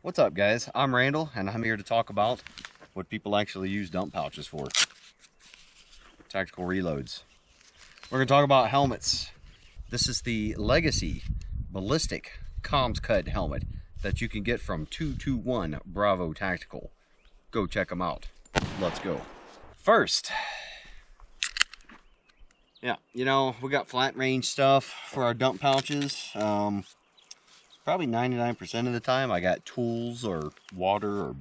What's up, guys? I'm Randall, and I'm here to talk about what people actually use dump pouches for. Tactical reloads. We're going to talk about helmets. This is the Legacy Ballistic Comms Cut helmet that you can get from 221 Bravo Tactical. Go check them out. Let's go. First, we got flat range stuff for our dump pouches. Probably 99% of the time I got tools or water or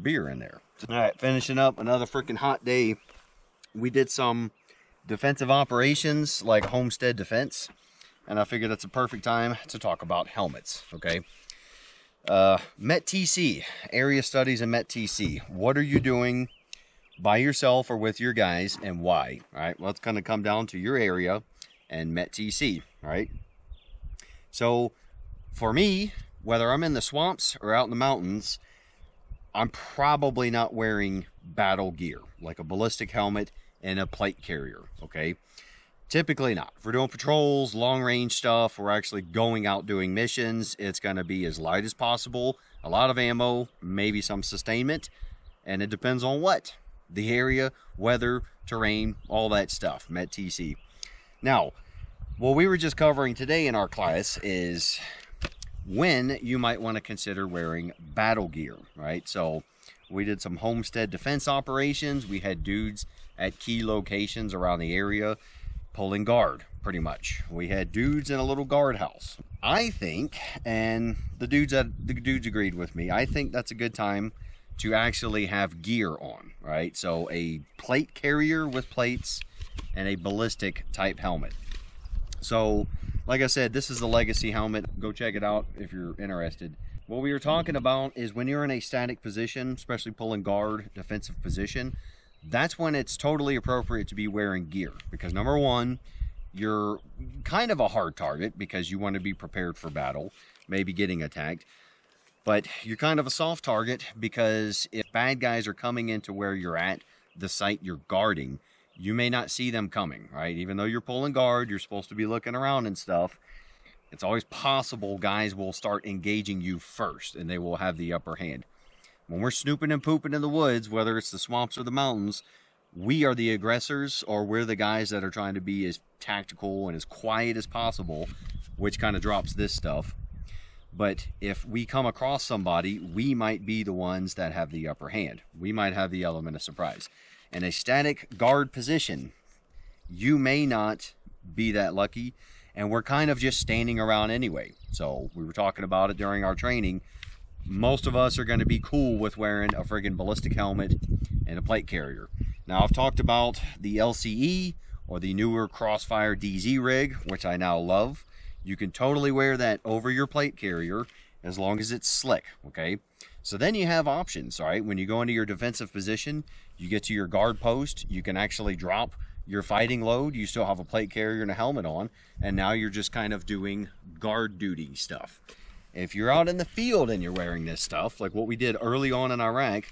beer in there. All right, finishing up another freaking hot day. We did some defensive operations like homestead defense, and I figured it's a perfect time to talk about helmets, okay? MET-TC, area studies in MET-TC. What are you doing by yourself or with your guys, and why? All right, well, it's going to come down to your area and MET-TC, right? So for me, whether I'm in the swamps or out in the mountains, I'm probably not wearing battle gear, like a ballistic helmet and a plate carrier, okay? Typically not. If we're doing patrols, long range stuff, we're actually going out doing missions, it's going to be as light as possible, a lot of ammo, maybe some sustainment, and it depends on what. The area, weather, terrain, all that stuff, MET-TC. Now, what we were just covering today in our class is when you might want to consider wearing battle gear, right? So we did some homestead defense operations. We had dudes at key locations around the area pulling guard, pretty much. We had dudes in a little guardhouse. I think, and the dudes agreed with me, I think that's a good time to actually have gear on, right? So a plate carrier with plates and a ballistic type helmet. So like I said, this is the Legacy helmet. Go check it out if you're interested. What we were talking about is when you're in a static position, especially pulling guard, defensive position, that's when it's totally appropriate to be wearing gear. Because number one, you're kind of a hard target because you want to be prepared for battle, maybe getting attacked. But you're kind of a soft target because if bad guys are coming into where you're at, the site you're guarding, you may not see them coming, right? Even though you're pulling guard, you're supposed to be looking around and stuff. It's always possible guys will start engaging you first and they will have the upper hand. When we're snooping and pooping in the woods, whether it's the swamps or the mountains, we are the aggressors, or we're the guys that are trying to be as tactical and as quiet as possible, which kind of drops this stuff. But if we come across somebody, we might be the ones that have the upper hand. We might have the element of surprise. In a static guard position, you may not be that lucky, and we're kind of just standing around anyway. So we were talking about it during our training. Most of us are going to be cool with wearing a friggin' ballistic helmet and a plate carrier. Now, I've talked about the LCE or the newer Crossfire DZ rig, which I now love. You can totally wear that over your plate carrier as long as it's slick, okay? So then you have options, all right? When you go into your defensive position, you get to your guard post, you can actually drop your fighting load. You still have a plate carrier and a helmet on, and now you're just kind of doing guard duty stuff. If you're out in the field and you're wearing this stuff, like what we did early on in Iraq,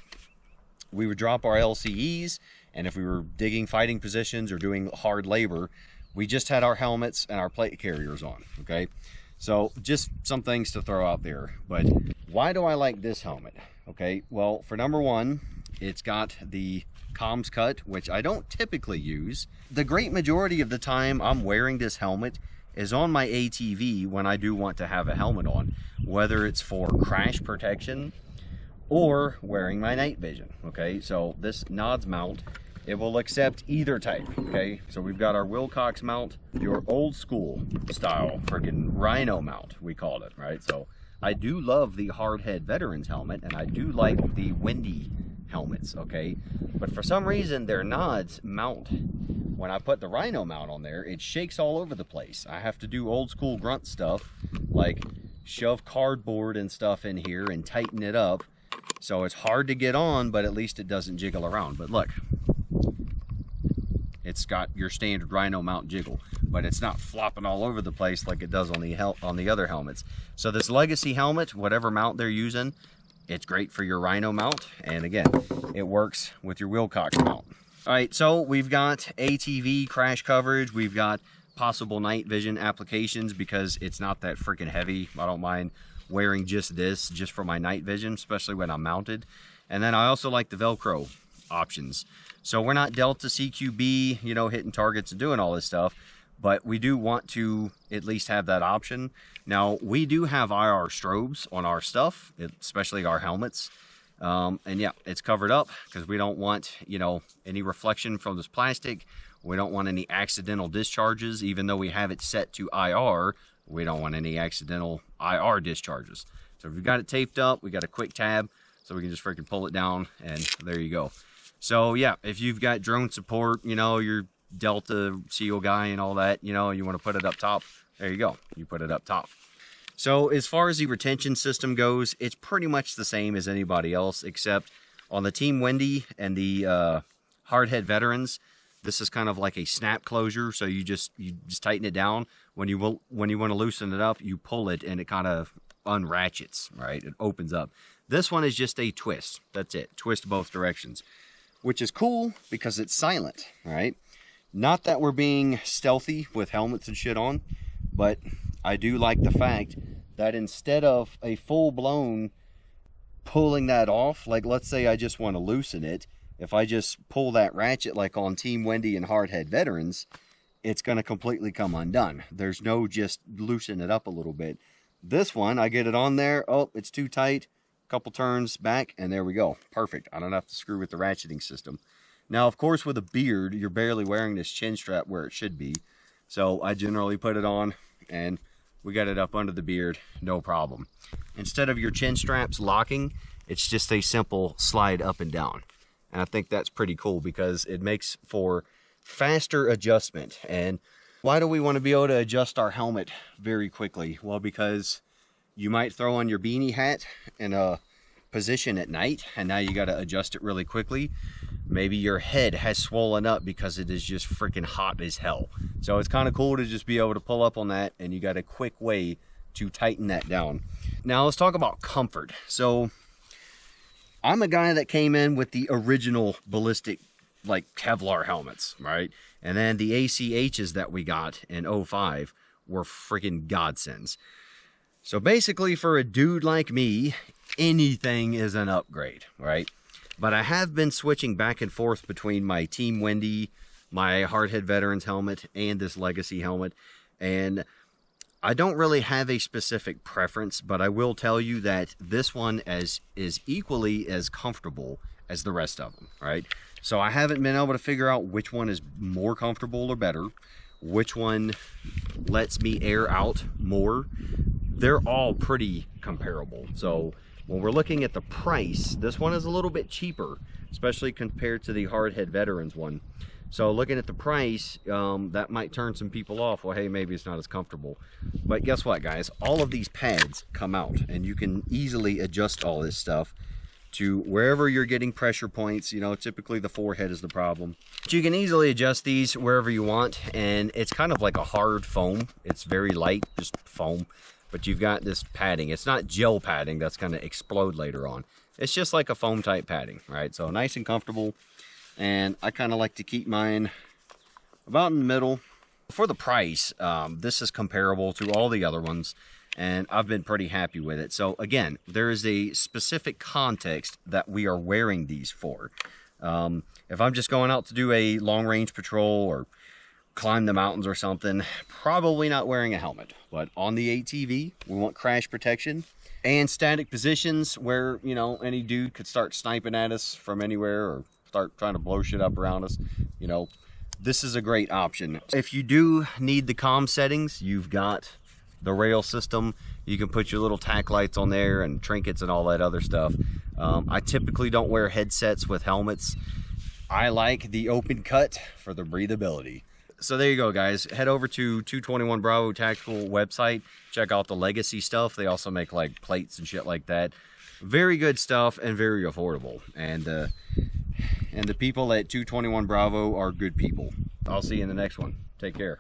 we would drop our LCEs, and if we were digging fighting positions or doing hard labor, we just had our helmets and our plate carriers on, okay? So just some things to throw out there. But why do I like this helmet? Okay, well, for number one, it's got the comms cut, which I don't typically use. The great majority of the time I'm wearing this helmet is on my ATV when I do want to have a helmet on, whether it's for crash protection or wearing my night vision, okay? So this NODS mount, it will accept either type, okay? So we've got our Wilcox mount, your old school style freaking Rhino mount, we called it, right? So I do love the hardhead veterans helmet, and I do like the windy helmets, okay? But for some reason, their NODS mount, when I put the Rhino mount on there, it shakes all over the place. I have to do old school grunt stuff, like shove cardboard and stuff in here and tighten it up. So it's hard to get on, but at least it doesn't jiggle around. But look, it's got your standard Rhino mount jiggle, but it's not flopping all over the place like it does on the other helmets. So this Legacy helmet, whatever mount they're using, it's great for your Rhino mount, and again, it works with your Wilcox mount. All right, so we've got ATV crash coverage, we've got possible night vision applications because it's not that freaking heavy. I don't mind wearing just this, just for my night vision, especially when I'm mounted. And then I also like the Velcro options. So we're not Delta CQB, you know, hitting targets and doing all this stuff, but we do want to at least have that option. Now, we do have IR strobes on our stuff, especially our helmets. And yeah, it's covered up because we don't want, you know, any reflection from this plastic. We don't want any accidental discharges. Even though we have it set to IR, we don't want any accidental IR discharges. So if we've got it taped up, we got a quick tab, so we can just freaking pull it down, and there you go. So yeah, if you've got drone support, you know, your Delta SEAL guy and all that, you know, you want to put it up top, there you go, you put it up top. So as far as the retention system goes, it's pretty much the same as anybody else, except on the Team Wendy and the hardhead veterans, this is kind of like a snap closure, so you just tighten it down. When you want to loosen it up, you pull it and it kind of unratchets, right? It opens up. This one is just a twist. That's it. Twist both directions, which is cool because it's silent, right? Not that we're being stealthy with helmets and shit on, but I do like the fact that instead of a full-blown pulling that off, like let's say I just want to loosen it, if I just pull that ratchet like on Team Wendy and hardhead veterans, it's going to completely come undone. There's no just loosen it up a little bit. This one, I get it on there, oh, it's too tight, couple turns back, and there we go. Perfect. I don't have to screw with the ratcheting system. Now, of course, with a beard, you're barely wearing this chin strap where it should be. So I generally put it on, and we got it up under the beard, no problem. Instead of your chin straps locking, it's just a simple slide up and down. And I think that's pretty cool because it makes for faster adjustment. And why do we want to be able to adjust our helmet very quickly? Well, because you might throw on your beanie hat in a position at night, and now you got to adjust it really quickly. Maybe your head has swollen up because it is just freaking hot as hell. So it's kind of cool to just be able to pull up on that, and you got a quick way to tighten that down. Now let's talk about comfort. So I'm a guy that came in with the original Ballistic, like Kevlar helmets, right? And then the ACHs that we got in 05 were freaking godsends. So basically for a dude like me, anything is an upgrade, right? But I have been switching back and forth between my Team Wendy, my hardhead veterans helmet, and this Legacy helmet. And I don't really have a specific preference, but I will tell you that this one is equally as comfortable as the rest of them, right? So I haven't been able to figure out which one is more comfortable or better, which one lets me air out more. They're all pretty comparable. So when we're looking at the price, this one is a little bit cheaper, especially compared to the hardhead veterans one. So looking at the price, that might turn some people off. Well, hey, maybe it's not as comfortable. But guess what, guys? All of these pads come out, and you can easily adjust all this stuff to wherever you're getting pressure points. You know, typically the forehead is the problem. But you can easily adjust these wherever you want, and it's kind of like a hard foam. It's very light, just foam. But you've got this padding. It's not gel padding that's going to explode later on. It's just like a foam type padding, right? So nice and comfortable. And I kind of like to keep mine about in the middle. For the price, this is comparable to all the other ones, and I've been pretty happy with it. So again, there is a specific context that we are wearing these for. If I'm just going out to do a long range patrol or climb the mountains or something, probably not wearing a helmet. But on the ATV, we want crash protection and static positions where, you know, any dude could start sniping at us from anywhere or start trying to blow shit up around us. You know, this is a great option. If you do need the comm settings, you've got the rail system. You can put your little tack lights on there and trinkets and all that other stuff. I typically don't wear headsets with helmets. I like the open cut for the breathability. So there you go, guys. Head over to 221 Bravo Tactical website. Check out the Legacy stuff. They also make like plates and shit like that. Very good stuff and very affordable. And the people at 221 Bravo are good people. I'll see you in the next one. Take care.